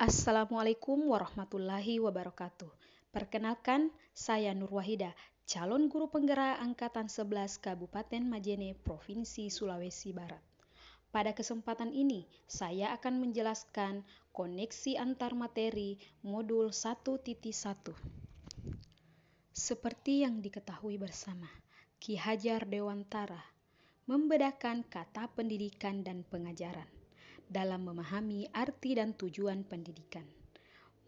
Assalamualaikum warahmatullahi wabarakatuh. Perkenalkan, saya Nur Wahida, calon guru penggerak Angkatan 11 Kabupaten Majene, Provinsi Sulawesi Barat. Pada kesempatan ini, saya akan menjelaskan koneksi antar materi modul 1.1. Seperti yang diketahui bersama, Ki Hajar Dewantara membedakan kata pendidikan dan pengajaran dalam memahami arti dan tujuan pendidikan.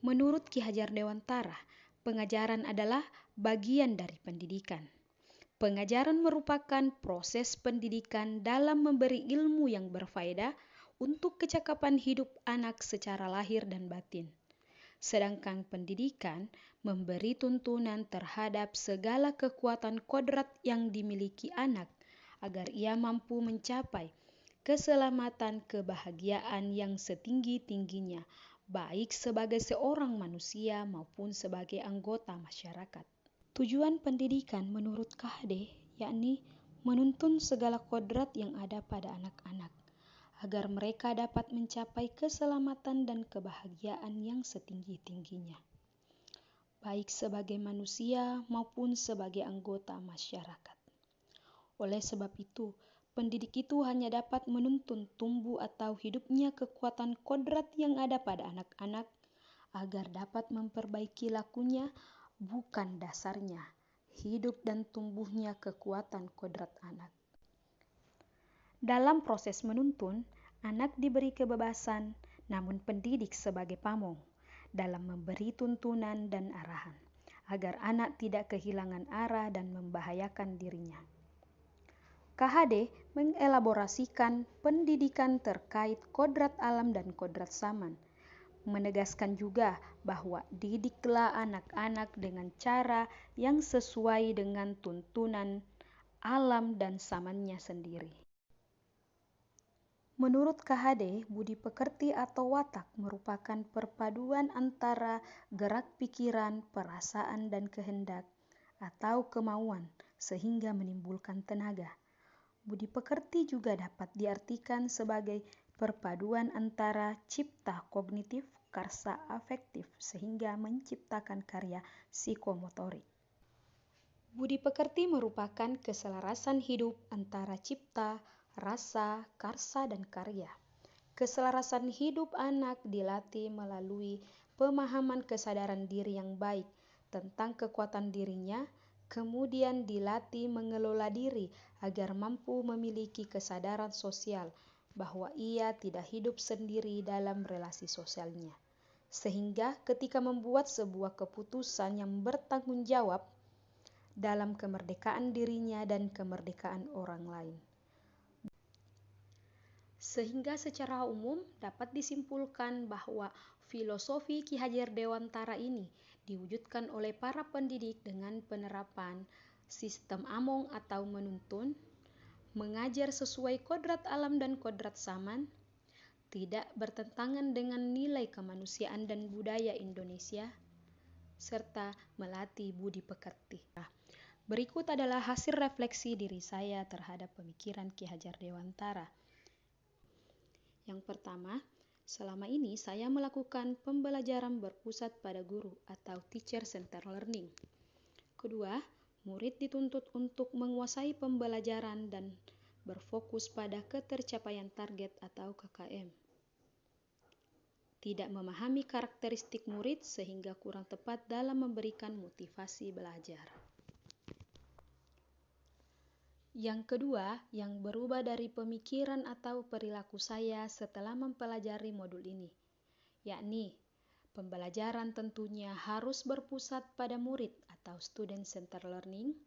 Menurut Ki Hajar Dewantara, pengajaran adalah bagian dari pendidikan. Pengajaran merupakan proses pendidikan dalam memberi ilmu yang berfaedah untuk kecakapan hidup anak secara lahir dan batin. Sedangkan pendidikan memberi tuntunan terhadap segala kekuatan kodrat yang dimiliki anak agar ia mampu mencapai keselamatan kebahagiaan yang setinggi-tingginya, baik sebagai seorang manusia maupun sebagai anggota masyarakat. Tujuan pendidikan menurut KHD yakni menuntun segala kodrat yang ada pada anak-anak, agar mereka dapat mencapai keselamatan dan kebahagiaan yang setinggi-tingginya, baik sebagai manusia maupun sebagai anggota masyarakat. Oleh sebab itu, pendidik itu hanya dapat menuntun tumbuh atau hidupnya kekuatan kodrat yang ada pada anak-anak agar dapat memperbaiki lakunya, bukan dasarnya, hidup dan tumbuhnya kekuatan kodrat anak. Dalam proses menuntun, anak diberi kebebasan, namun pendidik sebagai pamong dalam memberi tuntunan dan arahan, agar anak tidak kehilangan arah dan membahayakan dirinya. KHD mengelaborasikan pendidikan terkait kodrat alam dan kodrat zaman, menegaskan juga bahwa didiklah anak-anak dengan cara yang sesuai dengan tuntunan alam dan zamannya sendiri. Menurut KHD, budi pekerti atau watak merupakan perpaduan antara gerak pikiran, perasaan, dan kehendak atau kemauan sehingga menimbulkan tenaga. Budi pekerti juga dapat diartikan sebagai perpaduan antara cipta kognitif, karsa afektif sehingga menciptakan karya psikomotorik. Budi pekerti merupakan keselarasan hidup antara cipta, rasa, karsa, dan karya. Keselarasan hidup anak dilatih melalui pemahaman kesadaran diri yang baik tentang kekuatan dirinya, kemudian dilatih mengelola diri agar mampu memiliki kesadaran sosial bahwa ia tidak hidup sendiri dalam relasi sosialnya. Sehingga ketika membuat sebuah keputusan yang bertanggung jawab dalam kemerdekaan dirinya dan kemerdekaan orang lain. Sehingga secara umum dapat disimpulkan bahwa filosofi Ki Hajar Dewantara ini diwujudkan oleh para pendidik dengan penerapan sistem among atau menuntun, mengajar sesuai kodrat alam dan kodrat zaman, tidak bertentangan dengan nilai kemanusiaan dan budaya Indonesia, serta melatih budi pekerti. Berikut adalah hasil refleksi diri saya terhadap pemikiran Ki Hajar Dewantara. Yang pertama, selama ini saya melakukan pembelajaran berpusat pada guru atau teacher center learning. Kedua, murid dituntut untuk menguasai pembelajaran dan berfokus pada ketercapaian target atau KKM. Tidak memahami karakteristik murid sehingga kurang tepat dalam memberikan motivasi belajar. Yang kedua, yang berubah dari pemikiran atau perilaku saya setelah mempelajari modul ini, yakni pembelajaran tentunya harus berpusat pada murid atau student center learning,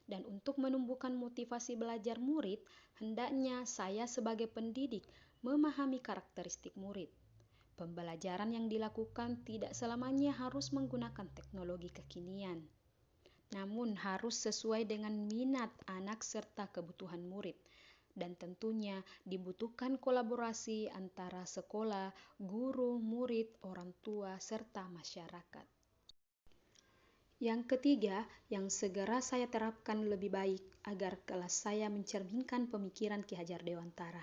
dan untuk menumbuhkan motivasi belajar murid, hendaknya saya sebagai pendidik memahami karakteristik murid. Pembelajaran yang dilakukan tidak selamanya harus menggunakan teknologi kekinian, namun harus sesuai dengan minat anak serta kebutuhan murid, dan tentunya dibutuhkan kolaborasi antara sekolah, guru, murid, orang tua, serta masyarakat. Yang ketiga, yang segera saya terapkan lebih baik agar kelas saya mencerminkan pemikiran Ki Hajar Dewantara.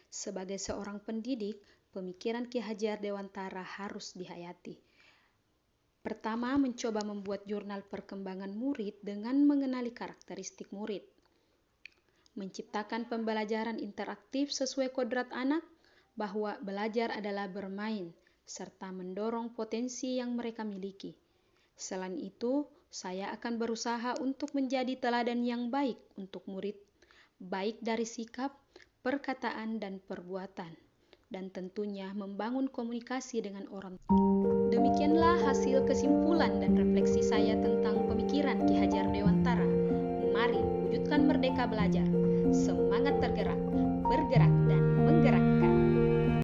Sebagai seorang pendidik, pemikiran Ki Hajar Dewantara harus dihayati. Pertama, mencoba membuat jurnal perkembangan murid dengan mengenali karakteristik murid. Menciptakan pembelajaran interaktif sesuai kodrat anak, bahwa belajar adalah bermain, serta mendorong potensi yang mereka miliki. Selain itu, saya akan berusaha untuk menjadi teladan yang baik untuk murid, baik dari sikap, perkataan, dan perbuatan, dan tentunya membangun komunikasi dengan orang tua. Demikianlah hasil kesimpulan dan refleksi saya tentang pemikiran Ki Hajar Dewantara. Mari wujudkan merdeka belajar, semangat tergerak, bergerak, dan menggerakkan.